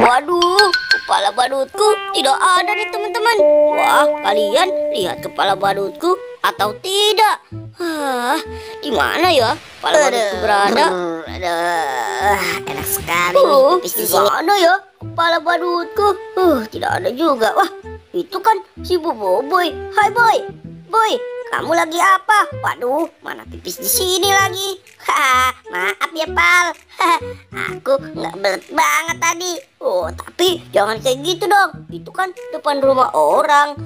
Waduh, kepala badutku tidak ada nih teman-teman. Wah, kalian lihat kepala badutku atau tidak? Di mana ya kepala badutku berada? Enak sekali nih pipis di sini. Mana ya kepala badutku? Tidak ada juga. Wah, itu kan si Boboiboy. Hai Boy, Boy, kamu lagi apa? Waduh, mana pipis di sini lagi? Maaf ya Pal. Aku nggak belet banget tadi. Oh, tapi jangan kayak gitu dong. Itu kan depan rumah orang.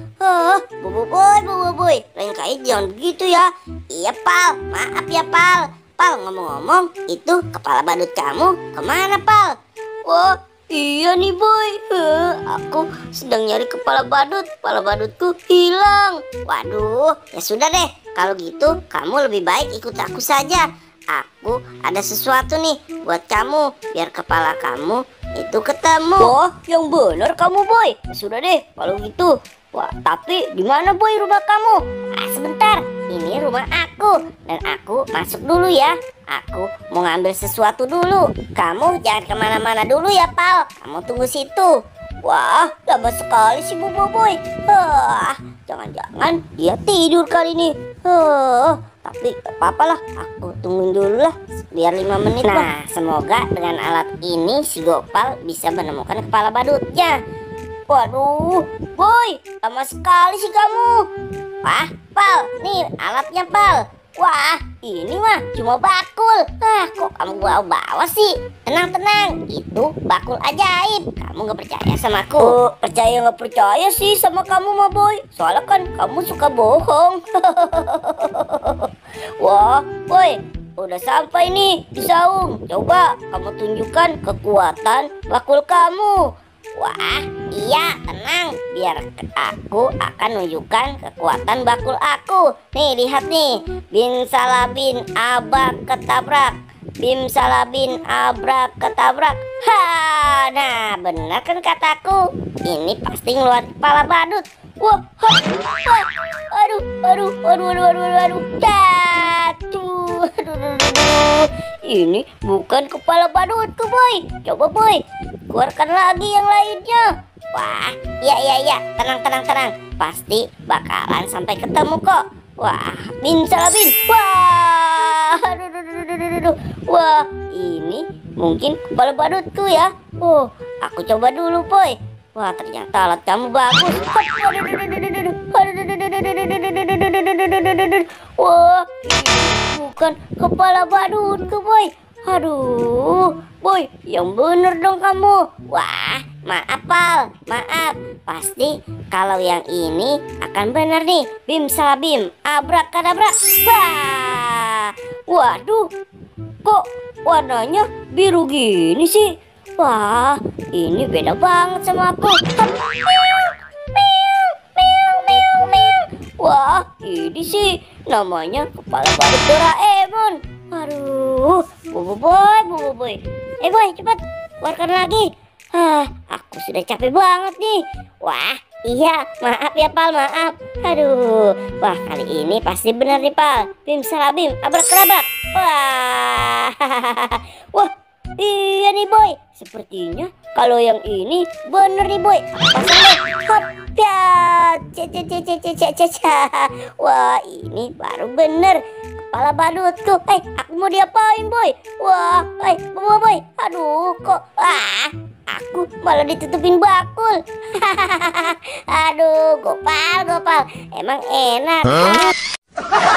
Boboiboy, lain kali jangan begitu ya. Iya Pal, maaf ya Pal. Pal, ngomong-ngomong, itu kepala badut kamu kemana Pal? Wah, iya nih Boy, aku sedang nyari kepala badut. Kepala badutku hilang. Waduh, ya sudah deh. Kalau gitu kamu lebih baik ikut aku saja. Aku ada sesuatu nih buat kamu, biar kepala kamu itu ketemu. Oh, yang benar kamu Boy. Ya sudah deh kalau gitu. Wah, tapi di mana Boy rumah kamu? Sebentar, ini rumah aku dan aku masuk dulu ya. Aku mau ngambil sesuatu dulu. Kamu jangan kemana-mana dulu ya Pal. Kamu tunggu situ. Wah, lama sekali sih Boboiboy. Jangan-jangan dia tidur kali ini. Tapi apa-apalah, aku tungguin dulu lah biar 5 menit. Nah, semoga dengan alat ini si Gopal bisa menemukan kepala badutnya. Waduh, Boy, lama sekali sih kamu. Wah, Pal, nih alatnya Pal. Wah, ini mah cuma bakul. Kok kamu bawa-bawa sih? Tenang-tenang, itu bakul ajaib. Kamu gak percaya sama aku? Percaya gak percaya sih sama kamu mah Boy. Soalnya kan kamu suka bohong. Wah, Boy, udah sampai nih di saung. Coba kamu tunjukkan kekuatan bakul kamu. Wah, iya, tenang. Biar aku akan menunjukkan kekuatan bakul aku. Nih, lihat nih. Bim salabin abrak ketabrak. Bim salabin abrak ketabrak. Nah, benar kan kataku? Ini pasti ngeluarin kepala badut. Wah, aduh. Jatuh. Ini bukan kepala badutku, Boy. Coba, Boy, keluarkan lagi yang lainnya. Wah, iya. Tenang. Pasti bakalan sampai ketemu kok. Wah, bin salabin. Wah, aduh. Wah, ini mungkin kepala badutku ya. Aku coba dulu, Boy. Wah, ternyata alat kamu bagus. Wah, bukan kepala badutku, Boy. Aduh, Boy, yang bener dong kamu. Wah, maaf Pal, maaf. Pasti kalau yang ini akan bener nih. Bim salabim, abrakadabrak. Wah, waduh, kok warnanya biru gini sih? Wah, ini beda banget sama aku. Wah, ini sih namanya kepala badut Doraemon. Aduh, Boboiboy. Boy, cepat keluarkan lagi. Aku sudah capek banget nih. Wah, iya, maaf ya Pal, maaf. Aduh, wah kali ini pasti benar nih Pal. Bim salabim, abrakadabrak. Wah, iya nih Boy. Sepertinya kalau yang ini bener nih Boy. Wah, ini baru bener kepala badutku. Aku mau diapain Boy? Wah, Boy. Aduh, kok aku malah ditutupin bakul. Aduh, Gopal. Emang enak.